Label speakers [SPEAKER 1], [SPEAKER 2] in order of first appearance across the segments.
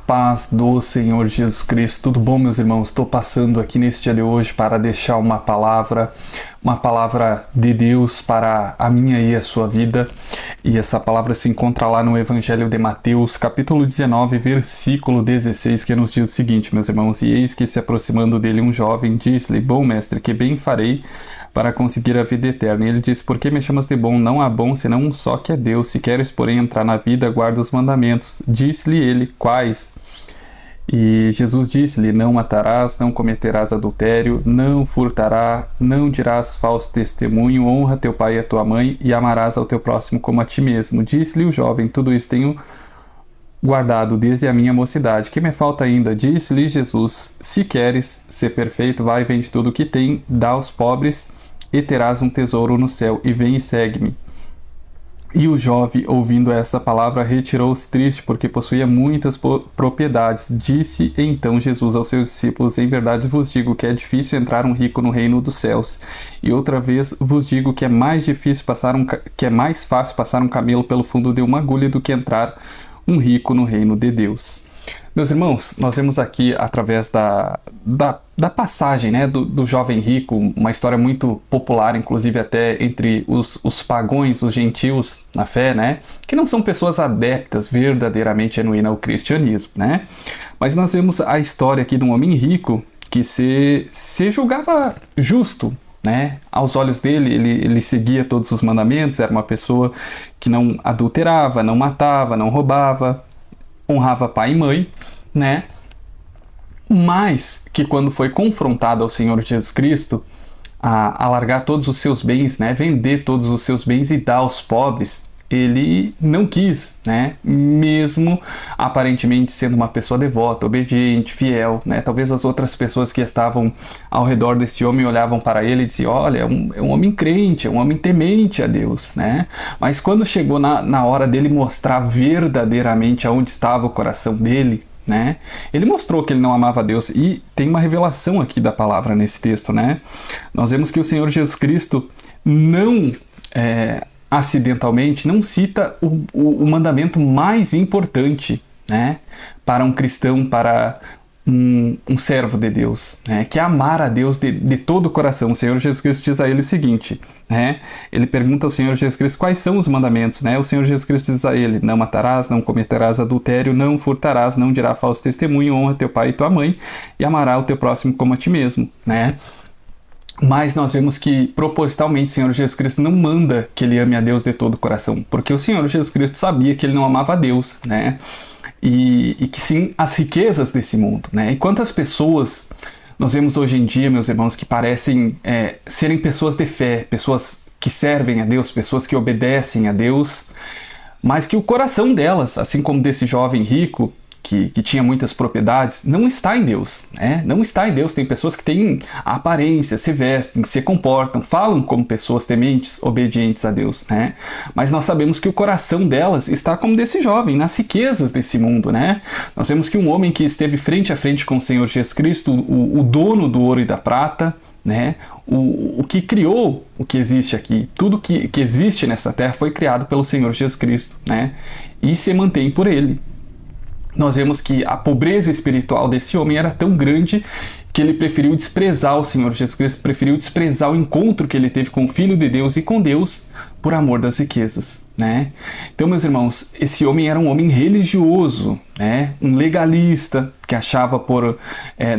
[SPEAKER 1] paz do Senhor Jesus Cristo. Tudo bom, meus irmãos? Estou passando aqui nesse dia de hoje para deixar uma palavra de Deus para a minha e a sua vida. E essa palavra se encontra lá no Evangelho de Mateus, capítulo 19, versículo 16, que nos diz o seguinte, meus irmãos: E eis que se aproximando dele um jovem, disse-lhe: Bom mestre, que bem farei para conseguir a vida eterna? E ele disse: Por que me chamas de bom? Não há bom senão um só, que é Deus. Se queres, porém, entrar na vida, guarda os mandamentos. Disse-lhe ele: Quais? E Jesus disse-lhe: Não matarás, não cometerás adultério, não furtarás, não dirás falso testemunho, honra teu pai e a tua mãe, e amarás ao teu próximo como a ti mesmo. Disse-lhe o jovem: Tudo isso tenho guardado desde a minha mocidade. Que me falta ainda? Disse-lhe Jesus: Se queres ser perfeito, vai, vende tudo o que tem, dá aos pobres, e terás um tesouro no céu, e vem e segue-me. E o jovem, ouvindo essa palavra, retirou-se triste, porque possuía muitas propriedades. Disse então Jesus aos seus discípulos: Em verdade vos digo que é difícil entrar um rico no reino dos céus. E outra vez vos digo que é mais fácil passar um camelo pelo fundo de uma agulha do que entrar um rico no reino de Deus. Meus irmãos, nós vemos aqui, através da passagem, né, do jovem rico, uma história muito popular, inclusive até entre os pagãos, os gentios na fé, né, que não são pessoas adeptas verdadeiramente genuínas ao cristianismo, né, mas nós vemos a história aqui de um homem rico que se julgava justo, né, aos olhos dele. Ele seguia todos os mandamentos, era uma pessoa que não adulterava, não matava, não roubava, honrava pai e mãe, né? Mas que quando foi confrontado ao Senhor Jesus Cristo a largar todos os seus bens, né, vender todos os seus bens e dar aos pobres, ele não quis, né? Mesmo aparentemente sendo uma pessoa devota, obediente, fiel, né? Talvez as outras pessoas que estavam ao redor desse homem olhavam para ele e diziam: olha, é um homem crente, é um homem temente a Deus, né? Mas quando chegou na hora dele mostrar verdadeiramente aonde estava o coração dele, né? Ele mostrou que ele não amava a Deus. E tem uma revelação aqui da palavra nesse texto, né? Nós vemos que o Senhor Jesus Cristo não acidentalmente não cita o mandamento mais importante, né, para um cristão, para um servo de Deus, né, que é amar a Deus de todo o coração. O Senhor Jesus Cristo diz a ele o seguinte, né, ele pergunta ao Senhor Jesus Cristo quais são os mandamentos, né? O Senhor Jesus Cristo diz a ele: Não matarás, não cometerás adultério, não furtarás, não dirás falso testemunho, honra teu pai e tua mãe, e amará o teu próximo como a ti mesmo, né? Mas nós vemos que propositalmente o Senhor Jesus Cristo não manda que ele ame a Deus de todo o coração, porque o Senhor Jesus Cristo sabia que ele não amava a Deus, né? E que sim as riquezas desse mundo, né? E quantas pessoas nós vemos hoje em dia, meus irmãos, que parecem serem pessoas de fé, pessoas que servem a Deus, pessoas que obedecem a Deus, mas que o coração delas, assim como desse jovem rico, que tinha muitas propriedades, não está em Deus, né? Não está em Deus. Tem pessoas que têm a aparência, se vestem, se comportam, falam como pessoas tementes, obedientes a Deus, né? Mas nós sabemos que o coração delas está como desse jovem, nas riquezas desse mundo, né? Nós vemos que um homem que esteve frente a frente com o Senhor Jesus Cristo, o dono do ouro e da prata, né? O que criou o que existe aqui, tudo que existe nessa terra foi criado pelo Senhor Jesus Cristo, né? E se mantém por ele. Nós vemos que a pobreza espiritual desse homem era tão grande que ele preferiu desprezar o Senhor Jesus Cristo, preferiu desprezar o encontro que ele teve com o Filho de Deus e com Deus por amor das riquezas, né? Então, meus irmãos, esse homem era um homem religioso, né? Um legalista que achava por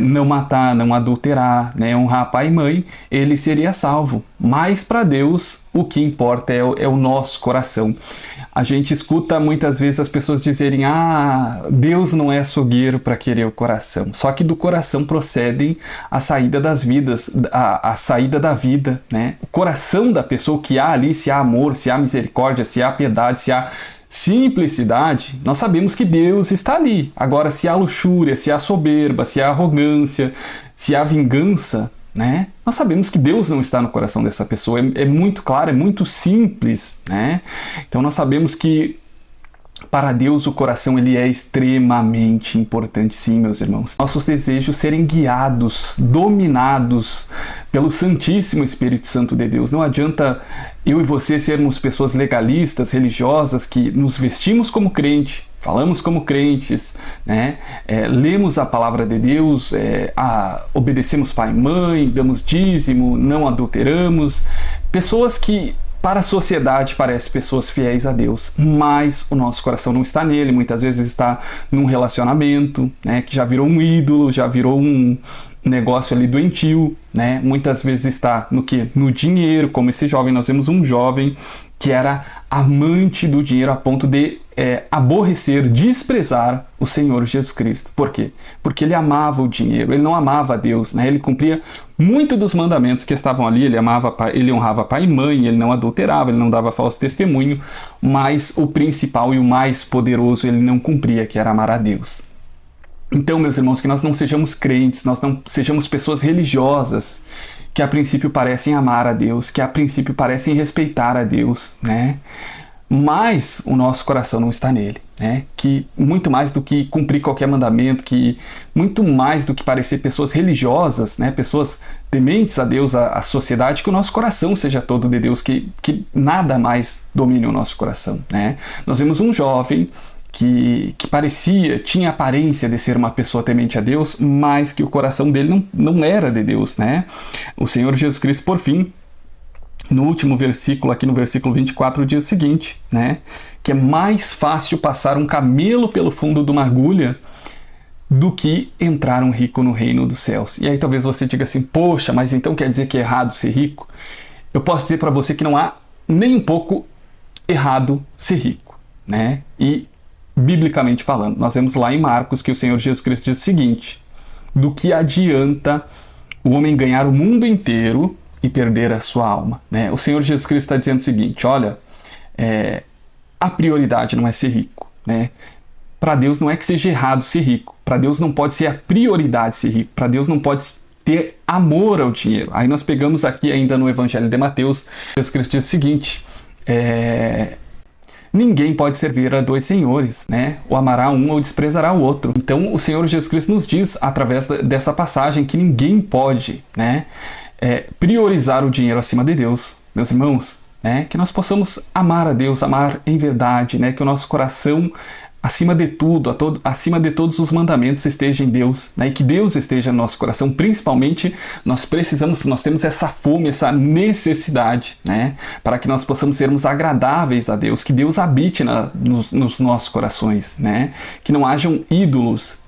[SPEAKER 1] não matar, não adulterar, né? Honrar pai e mãe, ele seria salvo. Mas para Deus o que importa é o nosso coração. A gente escuta muitas vezes as pessoas dizerem: Deus não é açougueiro para querer o coração. Só que do coração procedem a saída das vidas, a saída da vida, né? O coração da pessoa, que há ali, se há amor, se há misericórdia, se há piedade, se há simplicidade, nós sabemos que Deus está ali. Agora, se há luxúria, se há soberba, se há arrogância, se há vingança, né? Nós sabemos que Deus não está no coração dessa pessoa. É muito claro, é muito simples, né? Então nós sabemos que para Deus o coração ele é extremamente importante, sim, meus irmãos. Nossos desejos serem guiados, dominados pelo Santíssimo Espírito Santo de Deus. Não adianta eu e você sermos pessoas legalistas, religiosas, que nos vestimos como crente, falamos como crentes, né? Lemos a palavra de Deus, obedecemos pai e mãe, damos dízimo, não adulteramos. Pessoas que para a sociedade parecem pessoas fiéis a Deus, mas o nosso coração não está nele, muitas vezes está num relacionamento, né, que já virou um ídolo, já virou um negócio ali doentio, né? Muitas vezes está no que? No dinheiro, como esse jovem. Nós vemos um jovem que era amante do dinheiro a ponto de aborrecer, desprezar o Senhor Jesus Cristo. Por quê? Porque ele amava o dinheiro, ele não amava a Deus, né? Ele cumpria muito dos mandamentos que estavam ali, ele honrava pai e mãe, ele não adulterava, ele não dava falso testemunho, mas o principal e o mais poderoso ele não cumpria, que era amar a Deus. Então, meus irmãos, que nós não sejamos crentes, nós não sejamos pessoas religiosas que a princípio parecem amar a Deus, que a princípio parecem respeitar a Deus, né? Mas o nosso coração não está nele, né? Que muito mais do que cumprir qualquer mandamento, que muito mais do que parecer pessoas religiosas, né? Pessoas tementes a Deus, a sociedade, que o nosso coração seja todo de Deus, que nada mais domine o nosso coração, né? Nós vemos um jovem que tinha aparência de ser uma pessoa temente a Deus, mas que o coração dele não era de Deus, né? O Senhor Jesus Cristo, por fim, no último versículo, aqui no versículo 24, diz o seguinte, né? Que é mais fácil passar um camelo pelo fundo de uma agulha do que entrar um rico no reino dos céus. E aí talvez você diga assim, poxa, mas então quer dizer que é errado ser rico? Eu posso dizer para você que não há nem um pouco errado ser rico, né? E biblicamente falando, nós vemos lá em Marcos que o Senhor Jesus Cristo diz o seguinte: do que adianta o homem ganhar o mundo inteiro e perder a sua alma, né? O Senhor Jesus Cristo está dizendo o seguinte: olha, a prioridade não é ser rico, né? Para Deus não é que seja errado ser rico, para Deus não pode ser a prioridade ser rico, para Deus não pode ter amor ao dinheiro. Aí nós pegamos aqui ainda no Evangelho de Mateus, Jesus Cristo diz o seguinte: ninguém pode servir a dois senhores, né? Ou amará um ou desprezará o outro. Então o Senhor Jesus Cristo nos diz, através dessa passagem, que ninguém pode, né, priorizar o dinheiro acima de Deus. Meus irmãos, né, que nós possamos amar a Deus, amar em verdade, né, que o nosso coração, acima de tudo, acima de todos os mandamentos, esteja em Deus, né, e que Deus esteja no nosso coração. Principalmente, nós temos essa fome, essa necessidade, né, para que nós possamos sermos agradáveis a Deus, que Deus habite nos nossos corações, né, que não hajam ídolos,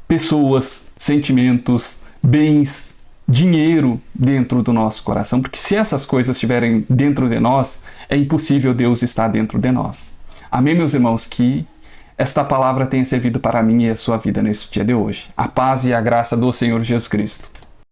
[SPEAKER 1] pessoas, sentimentos, bens, dinheiro dentro do nosso coração, porque se essas coisas estiverem dentro de nós, é impossível Deus estar dentro de nós. Amém, meus irmãos, que esta palavra tenha servido para mim e a sua vida neste dia de hoje. A paz e a graça do Senhor Jesus Cristo.